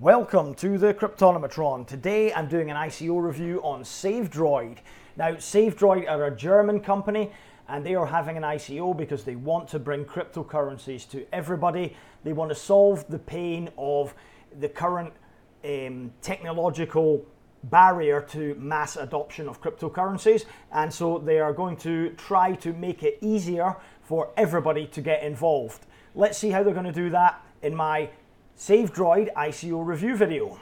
Welcome to the Cryptonometron. Today I'm doing an ICO review on SaveDroid. Now SaveDroid are a German company and they are having an ICO because they want to bring cryptocurrencies to everybody. They want to solve the pain of the current technological barrier to mass adoption of cryptocurrencies, and so they are going to try to make it easier for everybody to get involved. Let's see how they're going to do that in my SaveDroid ICO review video.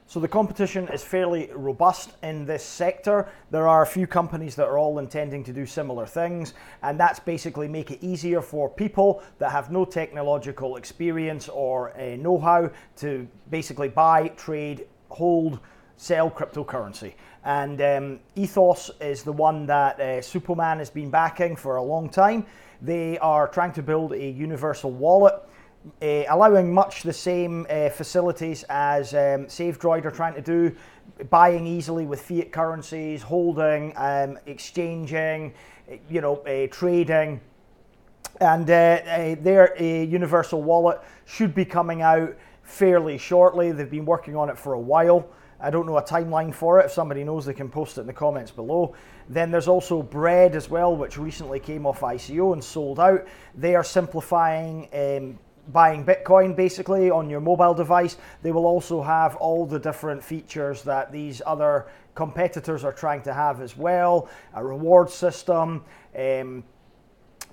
So the competition is fairly robust in this sector. There are a few companies that are all intending to do similar things, and that's basically make it easier for people that have no technological experience or know-how to basically buy, trade, hold, sell cryptocurrency. And Ethos is the one that Superman has been backing for a long time. They are trying to build a universal wallet, allowing much the same facilities as SaveDroid are trying to do, buying easily with fiat currencies, holding, exchanging, trading. And their universal wallet should be coming out fairly shortly. They've been working on it for a while. I don't know a timeline for it. If somebody knows, they can post it in the comments below. Then there's also Bread as well, which recently came off ICO and sold out. They are simplifying buying Bitcoin basically on your mobile device. They will also have all the different features that these other competitors are trying to have as well. A reward system,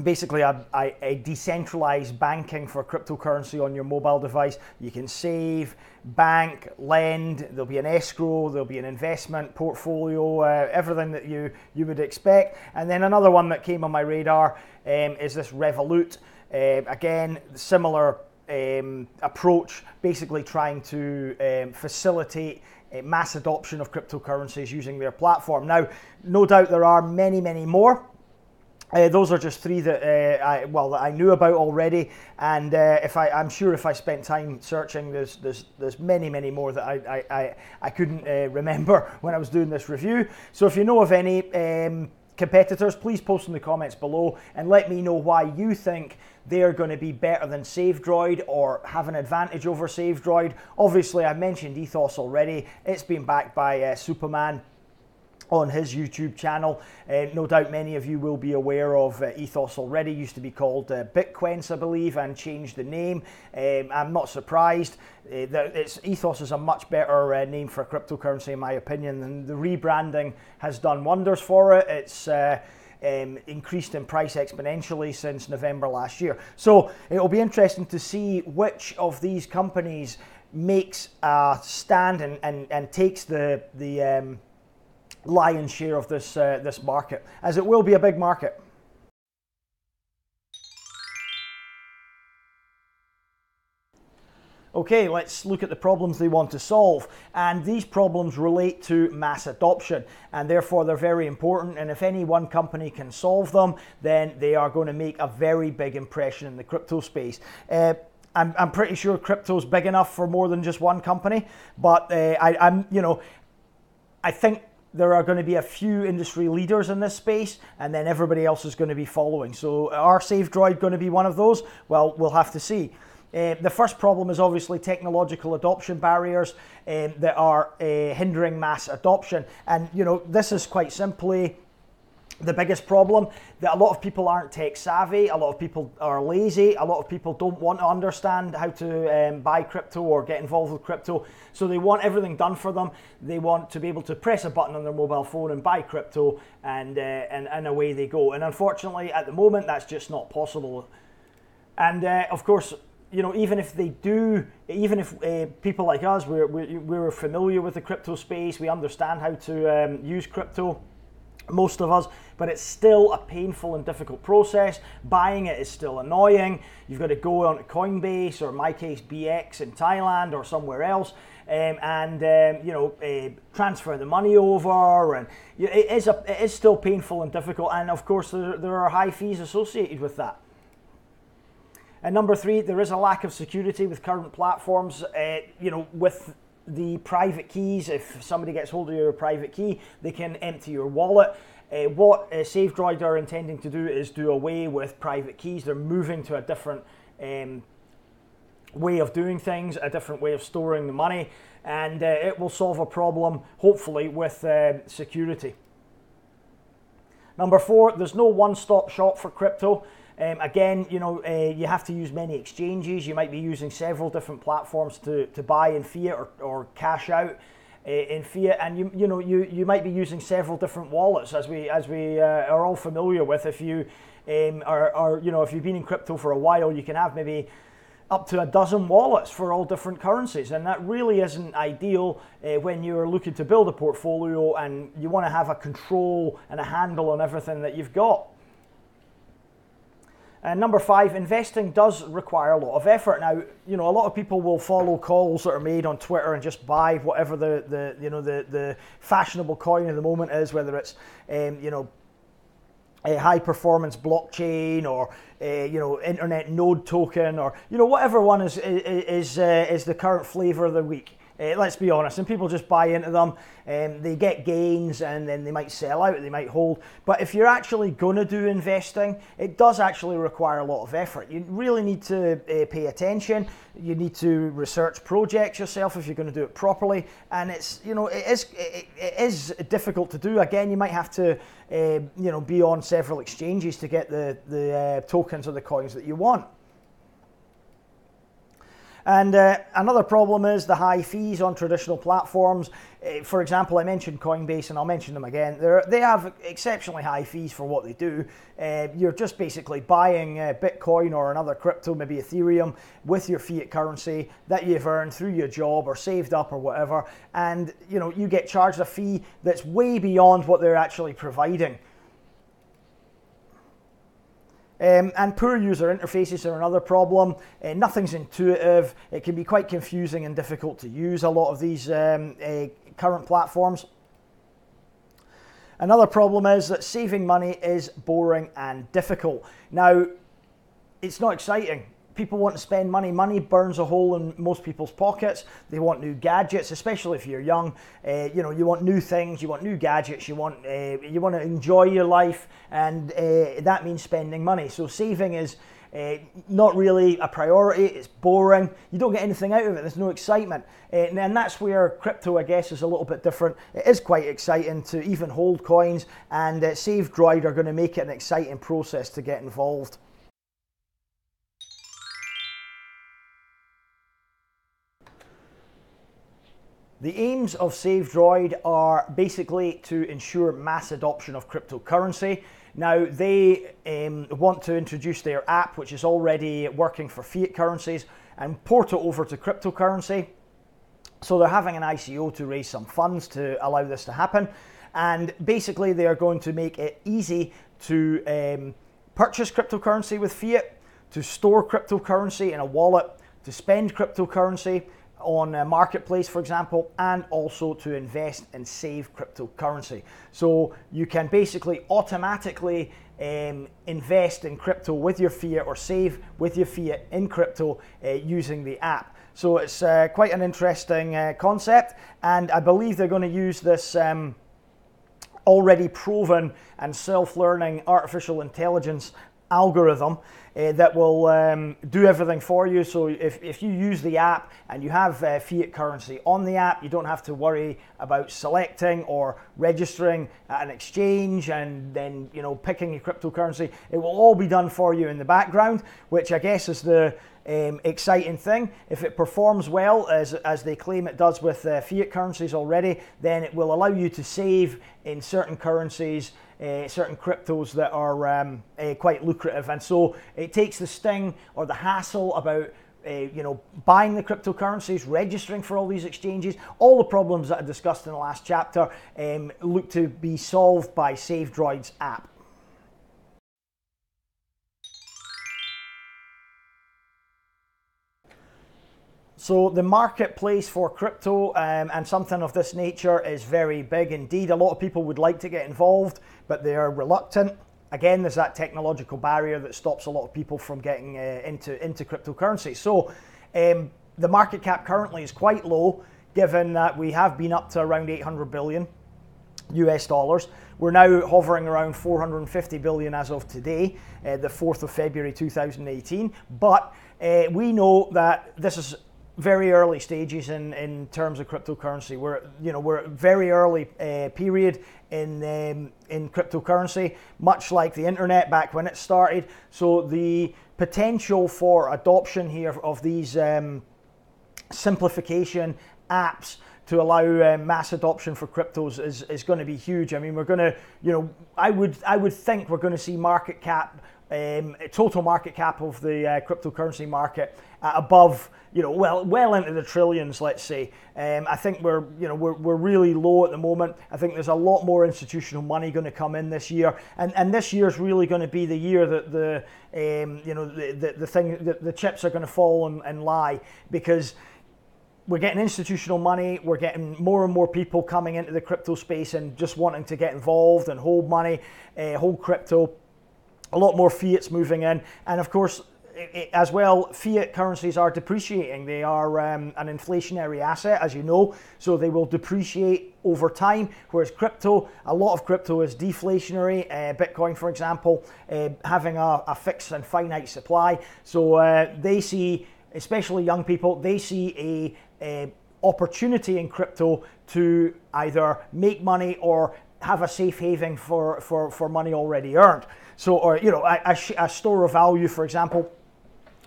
basically a decentralized banking for cryptocurrency on your mobile device. You can save, bank, lend, there'll be an escrow, there'll be an investment portfolio, everything that you would expect. And then another one that came on my radar is this Revolut. Again, similar approach, basically trying to facilitate mass adoption of cryptocurrencies using their platform. Now, no doubt there are many, many more. Those are just three that that I knew about already, and I'm sure if I spent time searching, there's many more that I couldn't remember when I was doing this review. So if you know of any competitors, please post in the comments below and let me know why you think they're going to be better than SaveDroid or have an advantage over SaveDroid. Obviously, I mentioned Ethos already. It's been backed by Superman on his YouTube channel. No doubt many of you will be aware of Ethos already. Used to be called Bitcoins, I believe, and changed the name. I'm not surprised. Ethos is a much better name for cryptocurrency in my opinion, and the rebranding has done wonders for it. It's increased in price exponentially since November last year. So it'll be interesting to see which of these companies makes a stand and takes the lion's share of this market, as it will be a big market. Okay, let's look at the problems they want to solve, and these problems relate to mass adoption, and therefore they're very important, and if any one company can solve them, then they are going to make a very big impression in the crypto space. I'm pretty sure crypto's big enough for more than just one company, but I think there are going to be a few industry leaders in this space, and then everybody else is going to be following. So are SaveDroid going to be one of those? Well, we'll have to see. The first problem is obviously technological adoption barriers that are hindering mass adoption. And, this is quite simply the biggest problem, that a lot of people aren't tech savvy, a lot of people are lazy, a lot of people don't want to understand how to buy crypto or get involved with crypto, so they want everything done for them. They want to be able to press a button on their mobile phone and buy crypto, and away they go. And unfortunately, at the moment, that's just not possible. And of course, even if they do, even if people like us, we're familiar with the crypto space, we understand how to use crypto, most of us, but it's still a painful and difficult process. Buying it is still annoying. You've got to go on to Coinbase, or in my case BX in Thailand or somewhere else, transfer the money over, and it is still painful and difficult, and of course there are high fees associated with that. And number three, there is a lack of security with current platforms. With the private keys, if somebody gets hold of your private key, they can empty your wallet. What SaveDroid are intending to do is do away with private keys. They're moving to a different way of doing things, a different way of storing the money, and it will solve a problem, hopefully, with security. Number 4, there's no one-stop shop for crypto. Again, you have to use many exchanges. You might be using several different platforms to buy in fiat or cash out in fiat, and you might be using several different wallets, as we are all familiar with. If you if you've been in crypto for a while, you can have maybe up to a dozen wallets for all different currencies, and that really isn't ideal when you're looking to build a portfolio and you want to have a control and a handle on everything that you've got. And number 5, investing does require a lot of effort. Now, a lot of people will follow calls that are made on Twitter and just buy whatever the fashionable coin of the moment is, whether it's a high performance blockchain or internet node token, or whatever one is the current flavor of the week. Let's be honest, and people just buy into them, they get gains, and then they might sell out, they might hold. But if you're actually going to do investing, it does actually require a lot of effort. You really need to pay attention. You need to research projects yourself if you're going to do it properly, and it is difficult to do. Again, you might have to be on several exchanges to get the tokens or the coins that you want. And another problem is the high fees on traditional platforms. For example, I mentioned Coinbase, and I'll mention them again. They have exceptionally high fees for what they do. You're just basically buying Bitcoin or another crypto, maybe Ethereum, with your fiat currency that you've earned through your job or saved up or whatever, and you get charged a fee that's way beyond what they're actually providing. And poor user interfaces are another problem. Nothing's intuitive. It can be quite confusing and difficult to use, a lot of these current platforms. Another problem is that saving money is boring and difficult. Now, it's not exciting. People want to spend money. Money burns a hole in most people's pockets. They want new gadgets, especially if you're young. You want new things. You want new gadgets. You want to enjoy your life, and that means spending money. So saving is not really a priority. It's boring. You don't get anything out of it. There's no excitement, and that's where crypto, I guess, is a little bit different. It is quite exciting to even hold coins, and SaveDroid are going to make it an exciting process to get involved. The aims of SaveDroid are basically to ensure mass adoption of cryptocurrency. Now, they want to introduce their app, which is already working for fiat currencies, and port it over to cryptocurrency. So they're having an ICO to raise some funds to allow this to happen. And basically, they are going to make it easy to purchase cryptocurrency with fiat, to store cryptocurrency in a wallet, to spend cryptocurrency on a marketplace, for example, and also to invest and save cryptocurrency. So you can basically automatically invest in crypto with your fiat or save with your fiat in crypto using the app. So it's quite an interesting concept, and I believe they're going to use this already proven and self-learning artificial intelligence algorithm that will do everything for you. So if you use the app and you have fiat currency on the app, you don't have to worry about selecting or registering at an exchange and then picking your cryptocurrency. It will all be done for you in the background, which I guess is the exciting thing. If it performs well, as they claim it does with fiat currencies already, then it will allow you to save in certain currencies, certain cryptos that are quite lucrative, and so it takes the sting or the hassle about buying the cryptocurrencies, registering for all these exchanges. All the problems that I discussed in the last chapter look to be solved by SaveDroid's app. So the marketplace for crypto and something of this nature is very big indeed. A lot of people would like to get involved, but they are reluctant. Again, there's that technological barrier that stops a lot of people from getting into cryptocurrency. So the market cap currently is quite low, given that we have been up to around 800 billion. US dollars. We're now hovering around 450 billion as of today, the 4th of February 2018. But we know that this is very early stages in terms of cryptocurrency. We're very early period in cryptocurrency, much like the internet back when it started. So the potential for adoption here of these simplification apps to allow mass adoption for cryptos is going to be huge. I mean, we're going to, I would think we're going to see market cap, total market cap of the cryptocurrency market above, well into the trillions, let's say. I think we're really low at the moment. I think there's a lot more institutional money going to come in this year, and this year is really going to be the year that the chips are going to fall and lie, because we're getting institutional money, we're getting more and more people coming into the crypto space and just wanting to get involved and hold money, hold crypto. A lot more fiats moving in, and of course, as well, fiat currencies are depreciating. They are an inflationary asset, as you know, so they will depreciate over time, whereas crypto, a lot of crypto is deflationary. Bitcoin, for example, having a fixed and finite supply. So they see, especially young people, they see a opportunity in crypto to either make money or have a safe haven for money already earned. So, or a store of value, for example,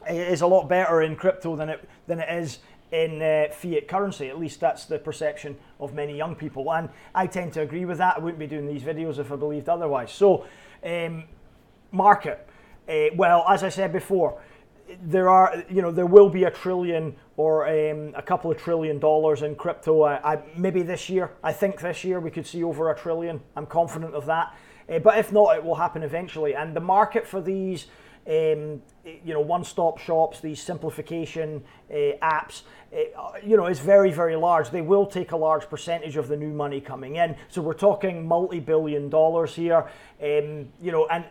is a lot better in crypto than it is in fiat currency. At least that's the perception of many young people, and I tend to agree with that. I wouldn't be doing these videos if I believed otherwise. So, market. Well, as I said before, there will be $1 trillion or a couple of $1 trillion in crypto. Maybe this year. I think this year we could see over $1 trillion. I'm confident of that. But if not, it will happen eventually. And the market for these, one-stop shops, these simplification apps, is very, very large. They will take a large percentage of the new money coming in. So we're talking multi-billion dollars here. And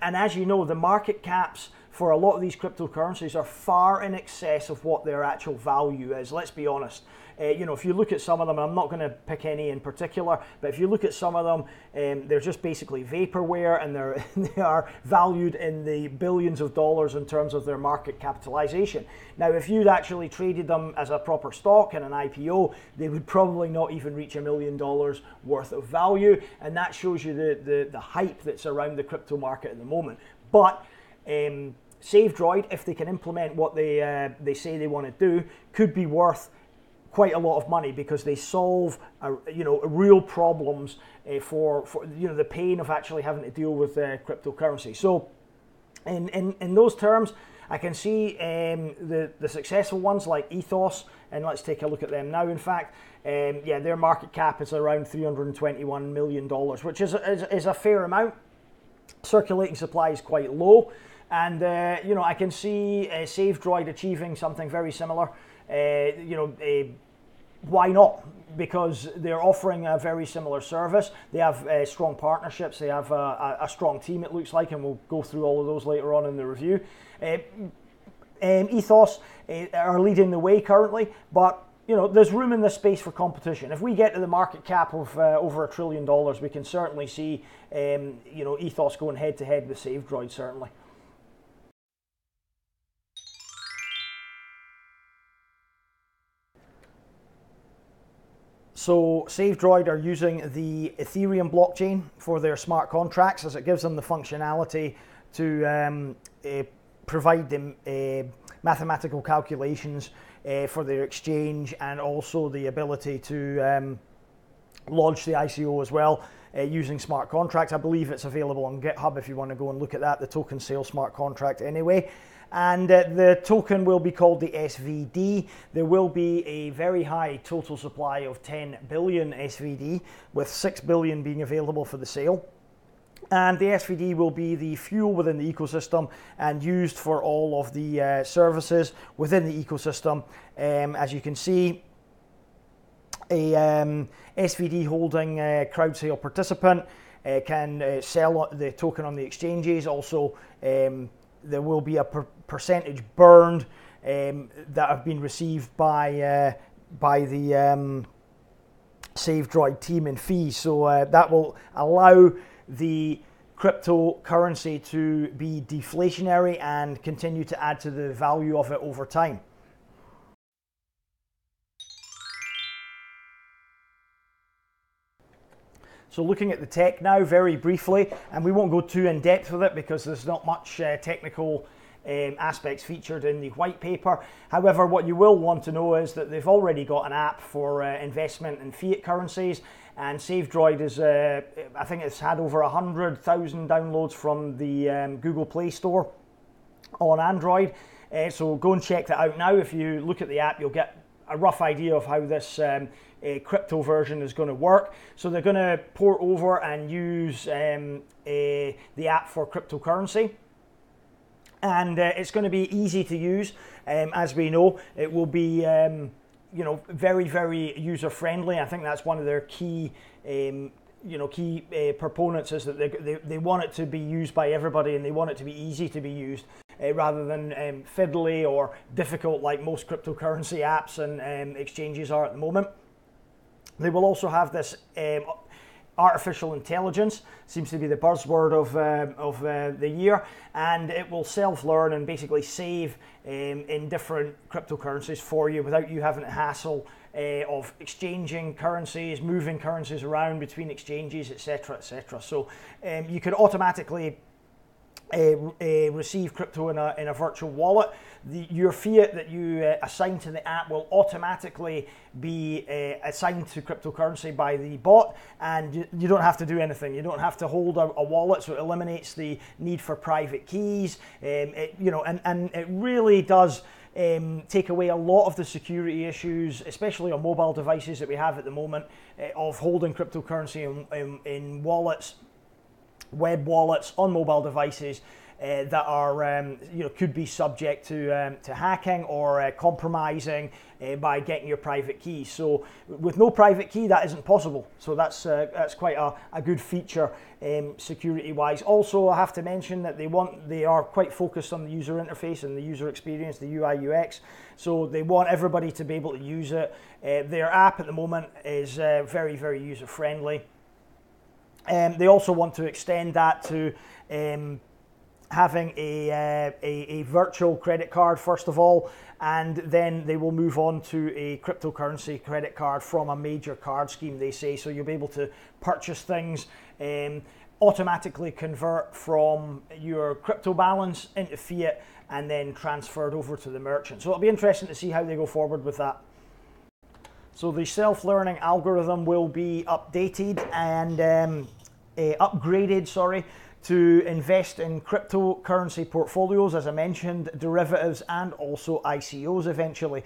as you know, the market caps for a lot of these cryptocurrencies are far in excess of what their actual value is. Let's be honest. If you look at some of them, I'm not going to pick any in particular, but if you look at some of them, they're just basically vaporware, and they are valued in the billions of dollars in terms of their market capitalization. Now, if you'd actually traded them as a proper stock in an IPO, they would probably not even reach $1 million worth of value, and that shows you the hype that's around the crypto market at the moment. But SaveDroid, if they can implement what they say they want to do, could be worth quite a lot of money, because they solve real problems for the pain of actually having to deal with cryptocurrency. So in those terms, I can see the successful ones like Ethos, and let's take a look at them now. In fact, their market cap is around $321 million, which is a fair amount. Circulating supply is quite low, and I can see SaveDroid achieving something very similar. Why not? Because they're offering a very similar service. They have strong partnerships. They have a strong team, it looks like, and we'll go through all of those later on in the review. Ethos are leading the way currently, but there's room in this space for competition. If we get to the market cap of over $1 trillion, we can certainly see Ethos going head to head with SaveDroid, certainly. So SaveDroid are using the Ethereum blockchain for their smart contracts, as it gives them the functionality to provide them mathematical calculations for their exchange, and also the ability to launch the ICO as well using smart contracts. I believe it's available on GitHub if you want to go and look at that, the token sale smart contract anyway. And the token will be called the SVD. There will be a very high total supply of 10 billion SVD, with 6 billion being available for the sale. And the SVD will be the fuel within the ecosystem and used for all of the services within the ecosystem. As you can see, a SVD holding crowd sale participant can sell the token on the exchanges. Also, there will be a percentage burned that have been received by the SaveDroid team and fees. So that will allow the cryptocurrency to be deflationary and continue to add to the value of it over time. So looking at the tech now very briefly, and we won't go too in depth with it because there's not much technical aspects featured in the white paper. However, what you will want to know is that they've already got an app for investment in fiat currencies, and SaveDroid is, I think it's had over 100,000 downloads from the Google Play Store on Android. So go and check that out now. If you look at the app, you'll get a rough idea of how this crypto version is going to work. So they're going to port over and use the app for cryptocurrency. And it's going to be easy to use. As we know, it will be very, very user friendly. I think that's one of their key proponents, is that they want it to be used by everybody, and they want it to be easy to be used rather than fiddly or difficult like most cryptocurrency apps and exchanges are at the moment. They will also have this artificial intelligence, seems to be the buzzword of the year, and it will self-learn and basically save in different cryptocurrencies for you without you having to hassle of exchanging currencies, moving currencies around between exchanges, etc., etc. So you can automatically receive crypto in a virtual wallet. Your fiat that you assign to the app will automatically be assigned to cryptocurrency by the bot, and you don't have to do anything. You don't have to hold a wallet, so it eliminates the need for private keys. And it really does take away a lot of the security issues, especially on mobile devices that we have at the moment, of holding cryptocurrency in wallets, web wallets on mobile devices that are could be subject to hacking or compromising by getting your private key. So with no private key, that isn't possible. So that's quite a good feature security wise. Also, I have to mention that they are quite focused on the user interface and the user experience, the UI UX. So they want everybody to be able to use it. Their app at the moment is very, very user friendly. They also want to extend that to having a virtual credit card first of all, and then they will move on to a cryptocurrency credit card from a major card scheme, they say. So you'll be able to purchase things, automatically convert from your crypto balance into fiat, and then transferred over to the merchant. So it'll be interesting to see how they go forward with that. So the self-learning algorithm will be updated and upgraded, to invest in cryptocurrency portfolios, as I mentioned, derivatives, and also ICOs eventually.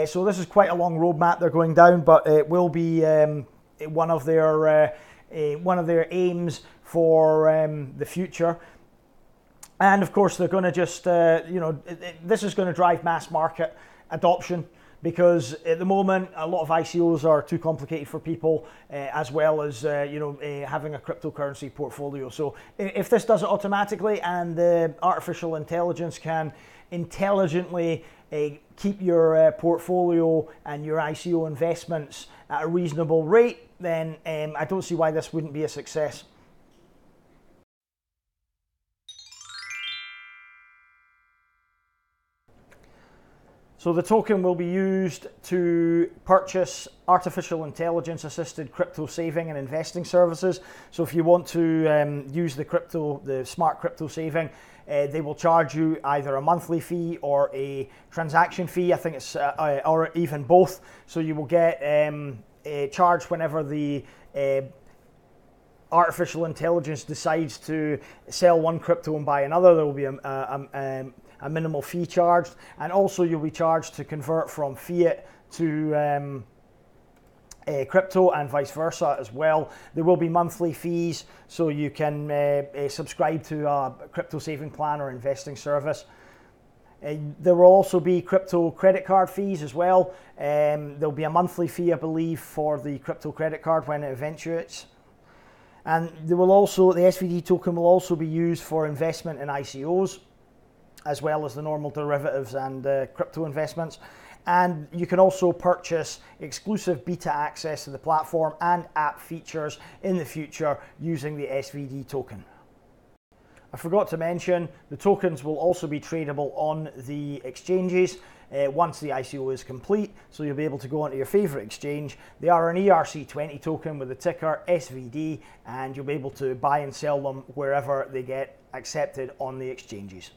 So this is quite a long roadmap they're going down, but it will be one of their aims for the future. And of course, they're going to just this is going to drive mass market adoption, because at the moment a lot of ICOs are too complicated for people, as well as having a cryptocurrency portfolio. So if this does it automatically, and the artificial intelligence can intelligently keep your portfolio and your ICO investments at a reasonable rate, then I don't see why this wouldn't be a success. So the token will be used to purchase artificial intelligence assisted crypto saving and investing services. So if you want to use the smart crypto saving, they will charge you either a monthly fee or a transaction fee. I think it's or even both. So you will get charged whenever the artificial intelligence decides to sell one crypto and buy another. There will be a minimal fee charged, and also you'll be charged to convert from fiat to crypto, and vice versa as well. There will be monthly fees, so you can subscribe to a crypto saving plan or investing service. There will also be crypto credit card fees as well. There'll be a monthly fee, I believe, for the crypto credit card when it eventuates. And there will also, the SVD token will also be used for investment in ICOs, as well as the normal derivatives and crypto investments. and you can also purchase exclusive beta access to the platform and app features in the future using the SVD token. I forgot to mention, the tokens will also be tradable on the exchanges once the ICO is complete, so you'll be able to go onto your favorite exchange. They are an ERC20 token with the ticker SVD, and you'll be able to buy and sell them wherever they get accepted on the exchanges.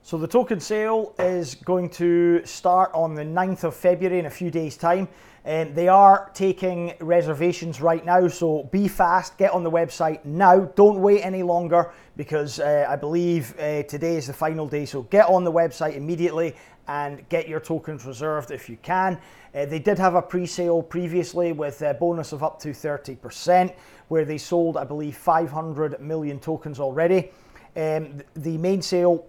So the token sale is going to start on the 9th of February in a few days' time. They are taking reservations right now, so be fast, get on the website now. Don't wait any longer, because I believe today is the final day, so get on the website immediately and get your tokens reserved if you can. They did have a pre-sale previously with a bonus of up to 30%, where they sold, I believe, 500 million tokens already. The main sale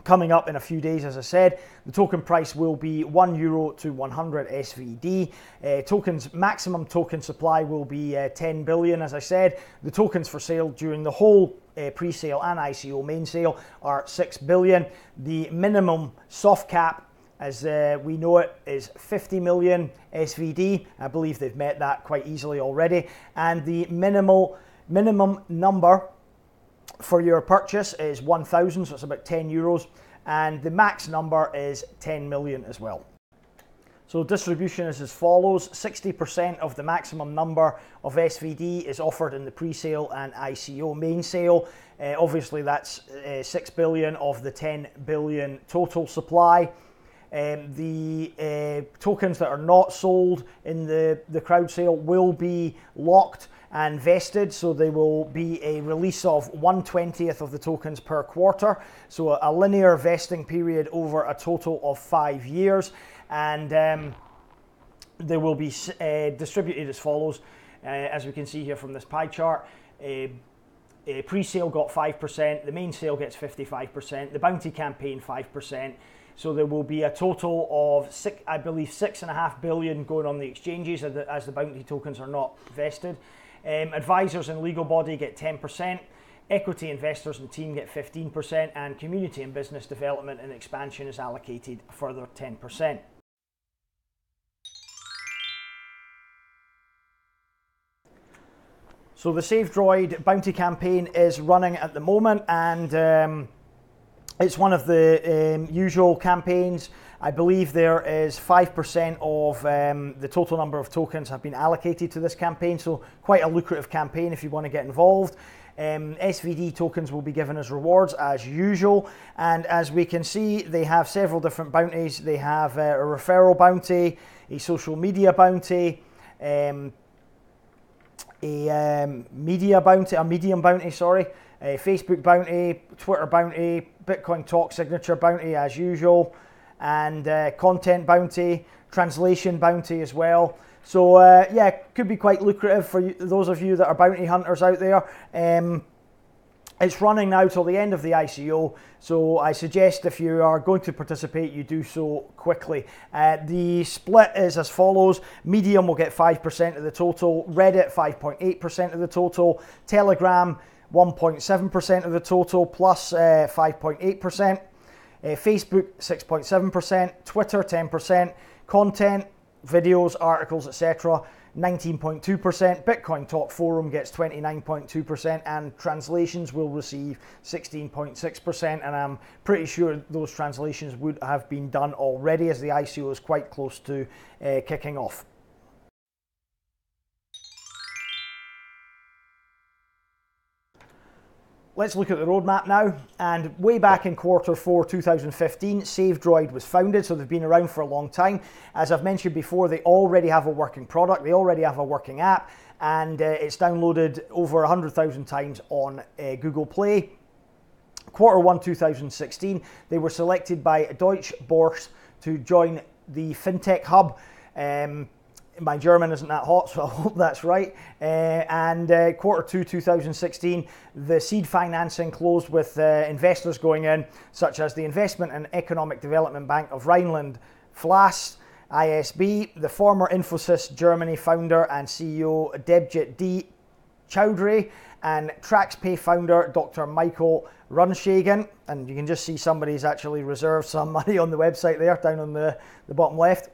coming up in a few days, as I said. The token price will be €1 to 100 SVD. Maximum token supply will be 10 billion, as I said. The tokens for sale during the whole pre-sale and ICO main sale are 6 billion. The minimum soft cap, as we know it, is 50 million SVD. I believe they've met that quite easily already. And the minimum number for your purchase is 1,000, so it's about €10, and the max number is 10 million as well. So distribution is as follows: 60% of the maximum number of SVD is offered in the pre-sale and ICO main sale. Obviously that's 6 billion of the 10 billion total supply. The tokens that are not sold in the crowd sale will be locked and vested, so they will be a release of 1/20th of the tokens per quarter, so a linear vesting period over a total of 5 years, and they will be distributed as follows, as we can see here from this pie chart. A pre-sale got 5%, the main sale gets 55%, the bounty campaign 5%, so there will be a total of, I believe, 6.5 billion going on the exchanges as the bounty tokens are not vested. Advisors and legal body get 10%, equity investors and team get 15%, and community and business development and expansion is allocated a further 10%. So the SaveDroid bounty campaign is running at the moment, and it's one of the usual campaigns. I believe there is 5% of the total number of tokens have been allocated to this campaign, so quite a lucrative campaign if you want to get involved. SVD tokens will be given as rewards as usual, and as we can see, they have several different bounties. They have a referral bounty, a social media bounty, a medium bounty, a Facebook bounty, Twitter bounty, Bitcoin Talk signature bounty as usual, and content bounty, translation bounty as well. So yeah, could be quite lucrative for those of you that are bounty hunters out there. It's running now till the end of the ICO, so I suggest if you are going to participate, you do so quickly. The split is as follows: Medium will get 5% of the total, Reddit 5.8% of the total, Telegram 1.7% of the total plus 5.8%, Facebook 6.7%, Twitter 10%, content, videos, articles, etc. 19.2%, Bitcoin Talk Forum gets 29.2%, and translations will receive 16.6%, and I'm pretty sure those translations would have been done already, as the ICO is quite close to kicking off. Let's look at the roadmap now, and way back in Q4 2015, SaveDroid was founded, so they've been around for a long time. As I've mentioned before, they already have a working product, they already have a working app, and it's downloaded over 100,000 times on Google Play. Q1 2016, they were selected by Deutsche Börse to join the FinTech Hub. My German isn't that hot, so I hope that's right. And Q2 2016, the seed financing closed with investors going in, such as the Investment and Economic Development Bank of Rhineland-Pfalz, ISB, the former Infosys Germany founder and CEO Debjit D. Chowdhury and TraxPay founder Dr. Michael Runshagen. And you can just see somebody's actually reserved some money on the website there, down on the bottom left.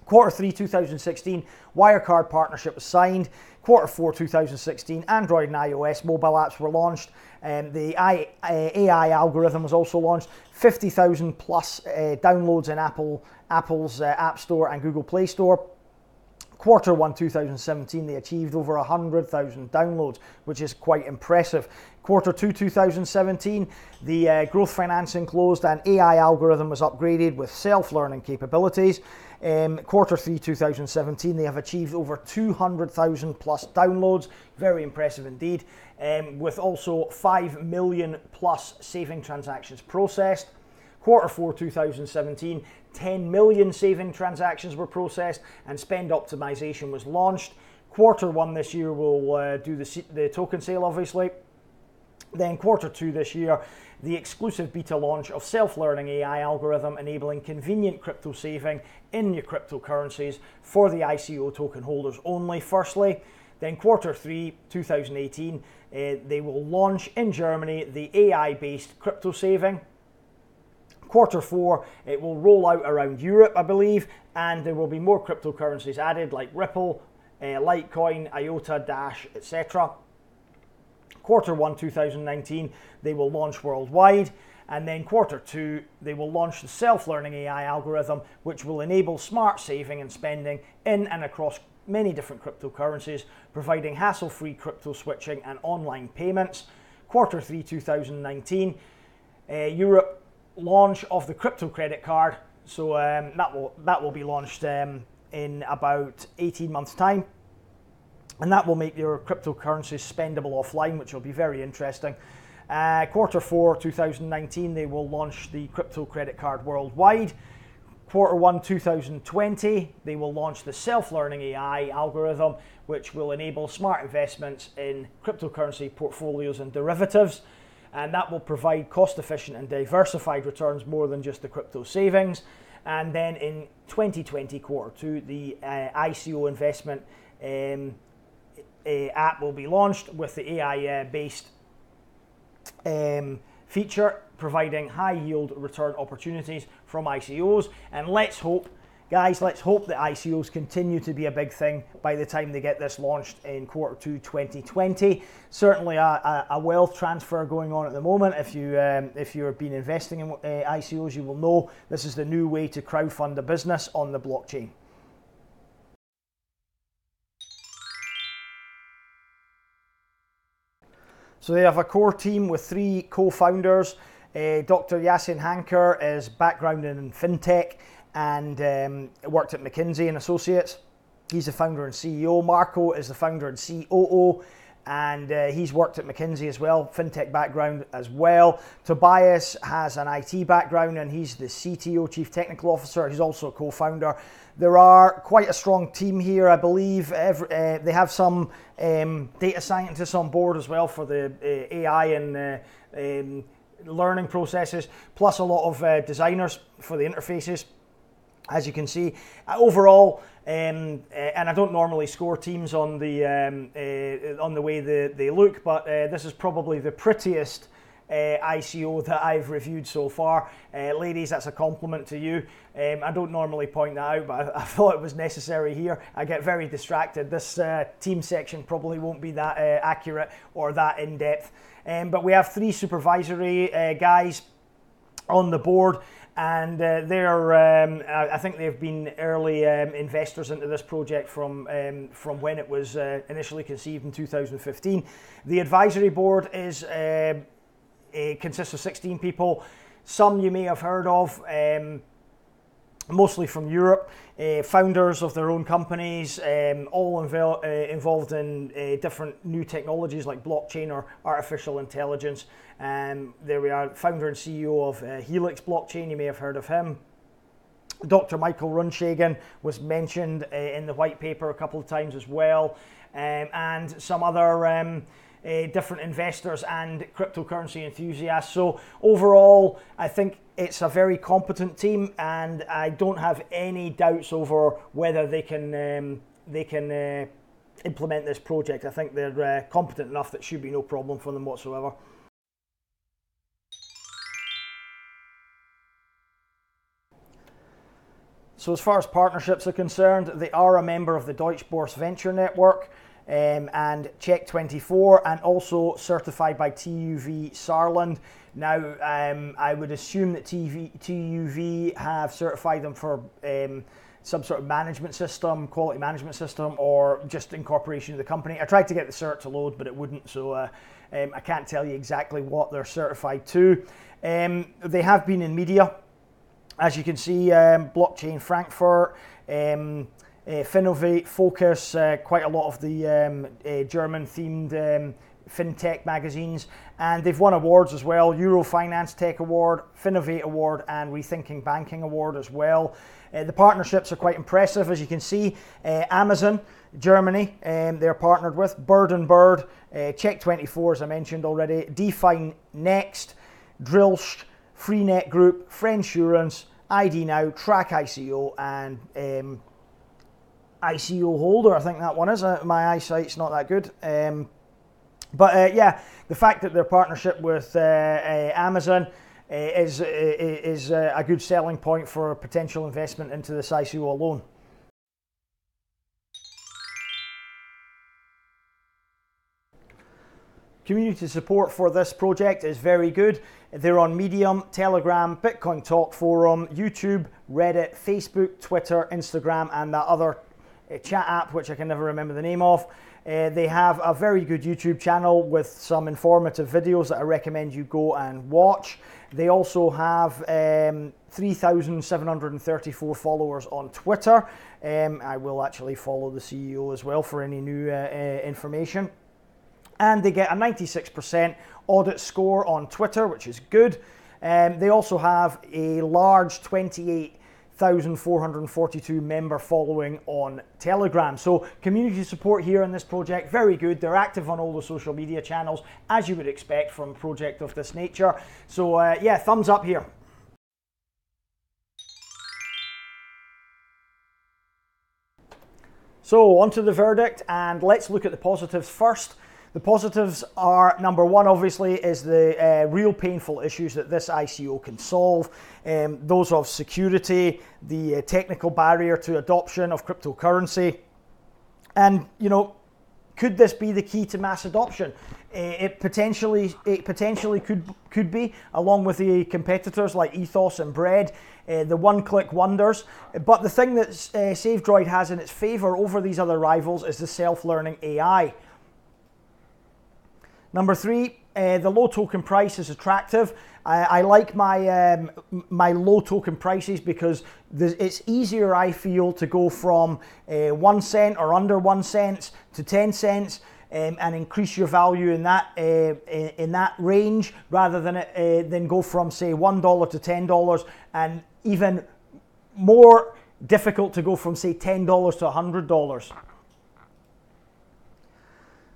Q3 2016, Wirecard partnership was signed. Q4 2016, Android and iOS mobile apps were launched. The AI algorithm was also launched. 50,000 plus downloads in Apple's App Store and Google Play Store. Q1 2017, they achieved over 100,000 downloads, which is quite impressive. Q2 2017, the growth financing closed and AI algorithm was upgraded with self-learning capabilities. Q3 2017, they have achieved over 200,000 plus downloads, very impressive indeed, with also 5 million plus saving transactions processed. Q4 2017, 10 million saving transactions were processed and spend optimization was launched. Q1 this year will do the token sale, obviously. Then Q2 this year, the exclusive beta launch of self-learning AI algorithm enabling convenient crypto saving in your cryptocurrencies for the ICO token holders only, firstly. Then Q3 2018, they will launch in Germany the AI-based crypto saving. Q4, it will roll out around Europe, I believe, and there will be more cryptocurrencies added like Ripple, Litecoin, IOTA, Dash, etc. Q1 2019, they will launch worldwide. And then Q2, they will launch the self-learning AI algorithm, which will enable smart saving and spending in and across many different cryptocurrencies, providing hassle-free crypto switching and online payments. Q3 2019, Europe launch of the crypto credit card. So that will be launched in about 18 months' time. And that will make your cryptocurrencies spendable offline, which will be very interesting. Q4 2019, they will launch the crypto credit card worldwide. Q1 2020, they will launch the self-learning AI algorithm, which will enable smart investments in cryptocurrency portfolios and derivatives. And that will provide cost-efficient and diversified returns more than just the crypto savings. And then in 2020 Q2, the ICO investment app will be launched with the AI-based feature, providing high-yield return opportunities from ICOs. And let's hope, guys, let's hope that ICOs continue to be a big thing by the time they get this launched in Q2 2020. Certainly a wealth transfer going on at the moment. If you've been investing in ICOs, you will know this is the new way to crowdfund a business on the blockchain. So they have a core team with 3 co-founders. Dr. Yasin Hanker is background in fintech and worked at McKinsey and Associates. He's the founder and CEO. Marco is the founder and COO, and he's worked at McKinsey as well, fintech background as well. Tobias has an IT background and he's the CTO, Chief Technical Officer. He's also a co-founder. There are quite a strong team here, I believe. They have some data scientists on board as well for the AI and learning processes, plus a lot of designers for the interfaces. As you can see, overall, and I don't normally score teams on the way they look, but this is probably the prettiest ICO that I've reviewed so far. Ladies, that's a compliment to you. I don't normally point that out, but I thought it was necessary here. I get very distracted. This team section probably won't be that accurate or that in-depth. But we have 3 supervisory guys on the board, and I think they've been early investors into this project from when it was initially conceived in 2015. The advisory board is consists of 16 people. Some you may have heard of, mostly from Europe, founders of their own companies, all involved in different new technologies like blockchain or artificial intelligence. There we are, founder and CEO of Helix Blockchain, you may have heard of him. Dr. Michael Runshagen was mentioned in the white paper a couple of times as well, and some other different investors and cryptocurrency enthusiasts. So overall, I think it's a very competent team, and I don't have any doubts over whether they can implement this project. I think they're competent enough that should be no problem for them whatsoever. So as far as partnerships are concerned, they are a member of the Deutsche Börse Venture Network and Check24, and also certified by TUV Saarland. Now, I would assume that TUV have certified them for some sort of management system, quality management system, or just incorporation of the company. I tried to get the cert to load, but it wouldn't, so I can't tell you exactly what they're certified to. They have been in media. As you can see, Blockchain Frankfurt, Finovate, Focus, quite a lot of the German-themed fintech magazines, and they've won awards as well: Euro Finance Tech Award, Finovate Award, and Rethinking Banking Award as well. The partnerships are quite impressive, as you can see. Amazon, Germany, they're partnered with Bird & Bird, Check24, as I mentioned already, Define Next, Drillst, Freenet Group, Friendsurance, ID Now, Track ICO, and ICO Holder, I think that one is. My eyesight's not that good. But yeah, the fact that their partnership with Amazon is a good selling point for potential investment into this ICO alone. Community support for this project is very good. They're on Medium, Telegram, Bitcoin Talk Forum, YouTube, Reddit, Facebook, Twitter, Instagram, and that other chat app, which I can never remember the name of. They have a very good YouTube channel with some informative videos that I recommend you go and watch. They also have 3,734 followers on Twitter. I will actually follow the CEO as well for any new information. And they get a 96% audit score on Twitter, which is good. They also have a large 28,442 member following on Telegram. So community support here in this project, very good. They're active on all the social media channels, as you would expect from a project of this nature. So yeah, thumbs up here. So on to the verdict, and let's look at the positives first. The positives are, number one, obviously, is the real painful issues that this ICO can solve. Those of security, the technical barrier to adoption of cryptocurrency. And, you know, could this be the key to mass adoption? It potentially could be, along with the competitors like Ethos and Bread, the one-click wonders. But the thing that SaveDroid has in its favor over these other rivals is the self-learning AI. Number three, the low token price is attractive. I like my my low token prices because it's easier, I feel, to go from 1 cent or under 1 cent to 10 cents and increase your value in that range, rather than go from, say, $1 to $10, and even more difficult to go from, say, $10 to $100.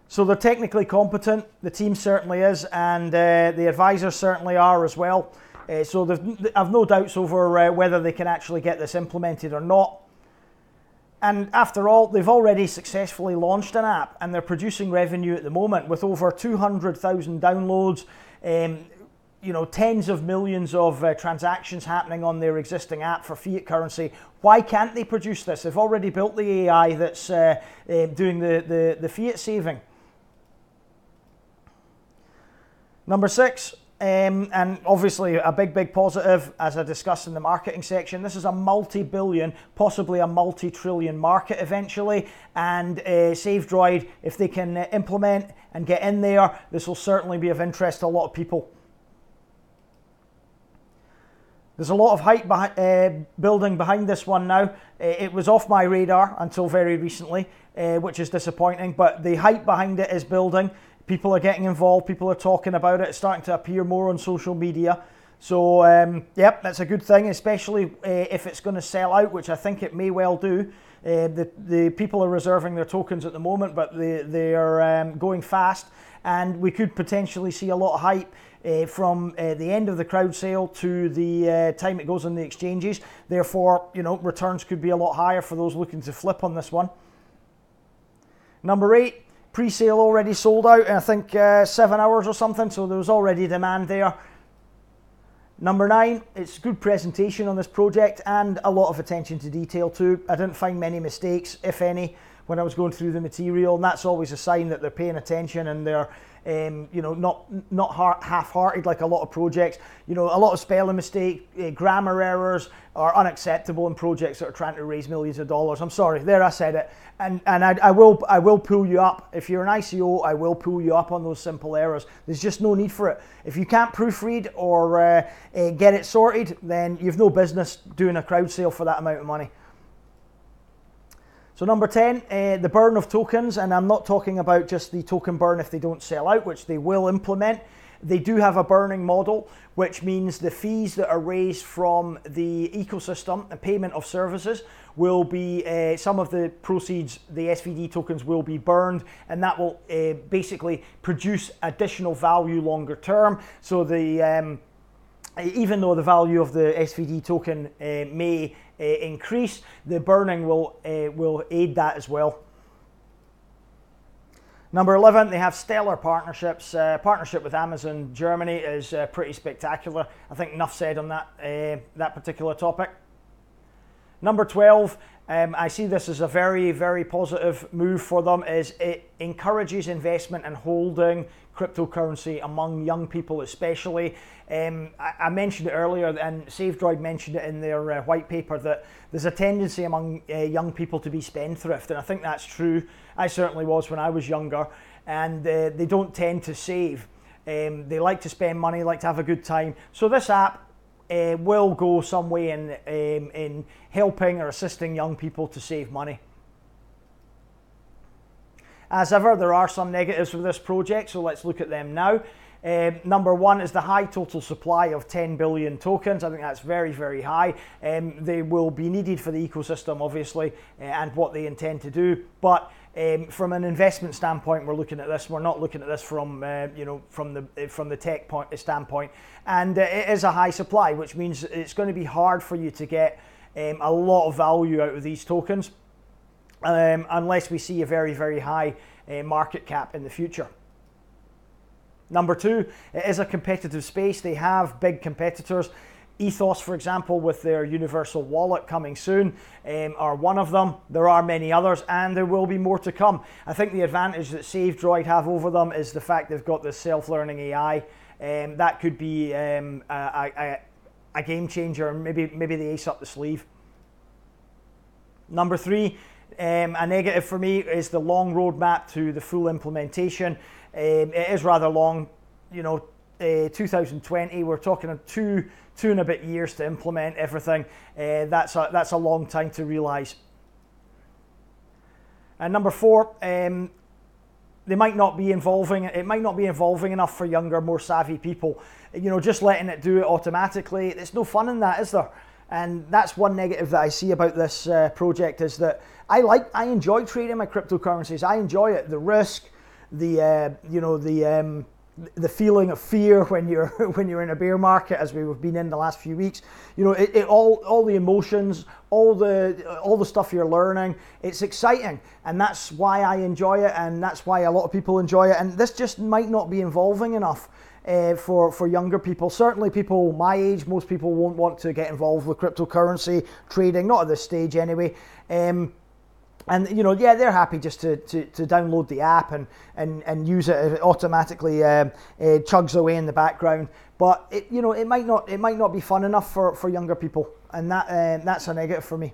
So they're technically competent, the team certainly is, and the advisors certainly are as well. So I've no doubts over whether they can actually get this implemented or not. And after all, they've already successfully launched an app, and they're producing revenue at the moment with over 200,000 downloads, you know, tens of millions of transactions happening on their existing app for fiat currency. Why can't they produce this? They've already built the AI that's doing the fiat saving. Number six, and obviously a big positive, as I discussed in the marketing section, this is a multi-billion, possibly a multi-trillion market eventually, and SaveDroid, if they can implement and get in there, this will certainly be of interest to a lot of people. There's a lot of hype building behind this one now. It was off my radar until very recently, which is disappointing, but the hype behind it is building. People are getting involved, people are talking about it, it's starting to appear more on social media. So, yep, that's a good thing, especially if it's going to sell out, which I think it may well do. The people are reserving their tokens at the moment, but they are going fast, and we could potentially see a lot of hype from the end of the crowd sale to the time it goes on the exchanges. Therefore, you know, returns could be a lot higher for those looking to flip on this one. Number 8, pre-sale already sold out in I think 7 hours or something, so there was already demand there. Number 9, it's good presentation on this project and a lot of attention to detail too. I didn't find many mistakes, if any, when I was going through the material, and that's always a sign that they're paying attention and they're not half-hearted like a lot of projects. A lot of spelling mistakes, grammar errors are unacceptable in projects that are trying to raise millions of dollars. I'm sorry, there I said it. And I will pull you up. If you're an ICO, I will pull you up on those simple errors. There's just no need for it. If you can't proofread or get it sorted, then you've no business doing a crowd sale for that amount of money. So number 10, the burn of tokens, and I'm not talking about just the token burn if they don't sell out, which they will implement. They do have a burning model, which means the fees that are raised from the ecosystem and payment of services will be, some of the proceeds, the SVD tokens will be burned, and that will basically produce additional value longer term. So the even though the value of the SVD token may increase, the burning will aid that as well. Number 11, they have stellar partnerships. Partnership with Amazon Germany is pretty spectacular. I think enough said on that particular topic. Number 12, I see this as a very, very positive move for them, is it encourages investment and holding cryptocurrency among young people especially. I mentioned it earlier, and SaveDroid mentioned it in their white paper, that there's a tendency among young people to be spendthrift, and I think that's true. I certainly was when I was younger, and they don't tend to save. They like to spend money, like to have a good time. So this app will go some way in helping or assisting young people to save money. As ever, there are some negatives with this project, so let's look at them now. Number 1 is the high total supply of 10 billion tokens. I think that's very, very high. They will be needed for the ecosystem, obviously, and what they intend to do. But from an investment standpoint, we're looking at this. We're not looking at this from from the tech standpoint. And it is a high supply, which means it's going to be hard for you to get a lot of value out of these tokens, unless we see a very, very high market cap in the future. Number 2, it is a competitive space. They have big competitors. Ethos, for example, with their universal wallet coming soon, are one of them. There are many others, and there will be more to come. I think the advantage that SaveDroid have over them is the fact they've got this self-learning AI. That could be a game changer, maybe the ace up the sleeve. Number 3, a negative for me is the long roadmap to the full implementation. It is rather long, 2020. We're talking two and a bit years to implement everything. That's a long time to realize. And number 4, they might not be involving. It might not be involving enough for younger, more savvy people. Just letting it do it automatically. There's no fun in that, is there? And that's one negative that I see about this project, is that I enjoy trading my cryptocurrencies. I enjoy it. The risk, the feeling of fear when you're in a bear market, as we've been in the last few weeks. All the emotions, all the stuff you're learning. It's exciting, and that's why I enjoy it, and that's why a lot of people enjoy it. And this just might not be involving enough for younger people. Certainly people my age, most people won't want to get involved with cryptocurrency trading, not at this stage anyway. And they're happy just to download the app and use it. It automatically chugs away in the background. But it might not be fun enough for younger people, and that's a negative for me.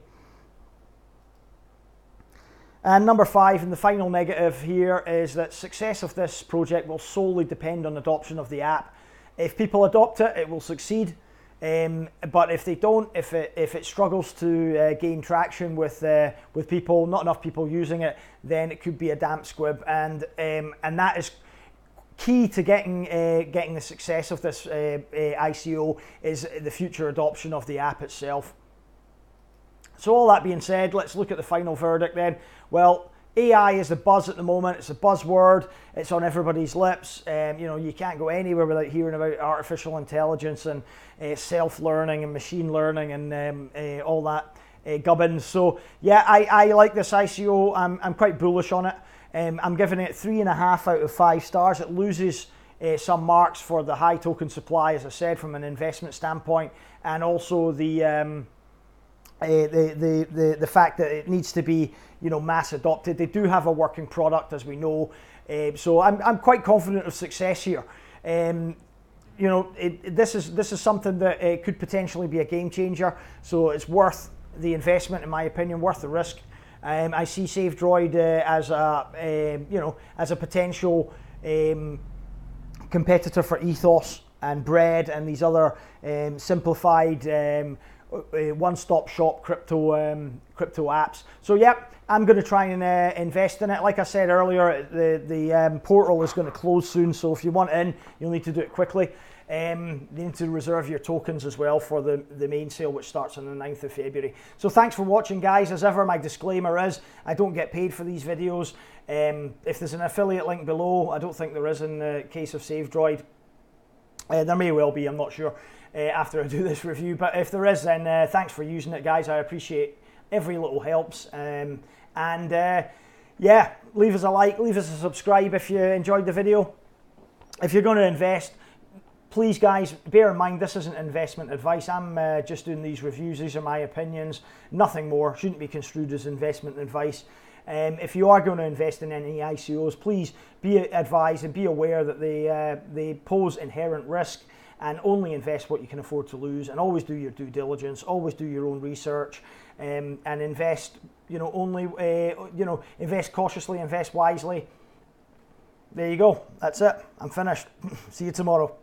And number 5, and the final negative here, is that success of this project will solely depend on adoption of the app. If people adopt it, it will succeed. But if they don't, if it struggles to gain traction with people, not enough people using it, then it could be a damp squib, and that is key to getting the success of this ICO, is the future adoption of the app itself. So all that being said, let's look at the final verdict then. Well, AI is the buzz at the moment. It's a buzzword. It's on everybody's lips. You can't go anywhere without hearing about artificial intelligence and self-learning and machine learning and all that gubbins. So yeah, I like this ICO. I'm quite bullish on it. I'm giving it 3.5 out of 5 stars. It loses some marks for the high token supply, as I said, from an investment standpoint, and also the fact that it needs to be, you know, mass adopted. They do have a working product, as we know, so I'm quite confident of success here. You know, this is something that could potentially be a game changer. So it's worth the investment, in my opinion, worth the risk. I see SaveDroid as a potential competitor for Ethos and Bread and these other simplified one-stop shop crypto apps. So yeah, I'm going to try and invest in it. Like I said earlier, the portal is going to close soon, so if you want in, you'll need to do it quickly. You need to reserve your tokens as well for the main sale, which starts on the 9th of February. So thanks for watching, guys. As ever, my disclaimer is I don't get paid for these videos. If there's an affiliate link below, I don't think there is in the case of SaveDroid. There may well be, I'm not sure, after I do this review. But if there is, then thanks for using it, guys. I appreciate every little helps. Yeah, leave us a like, leave us a subscribe if you enjoyed the video. If you're going to invest, please, guys, bear in mind this isn't investment advice. I'm just doing these reviews. These are my opinions, nothing more. Shouldn't be construed as investment advice. If you are going to invest in any ICOs, please be advised and be aware that they pose inherent risk, and only invest what you can afford to lose, and always do your due diligence, always do your own research, and invest, you know, only, invest cautiously, invest wisely. There you go. That's it. I'm finished. See you tomorrow.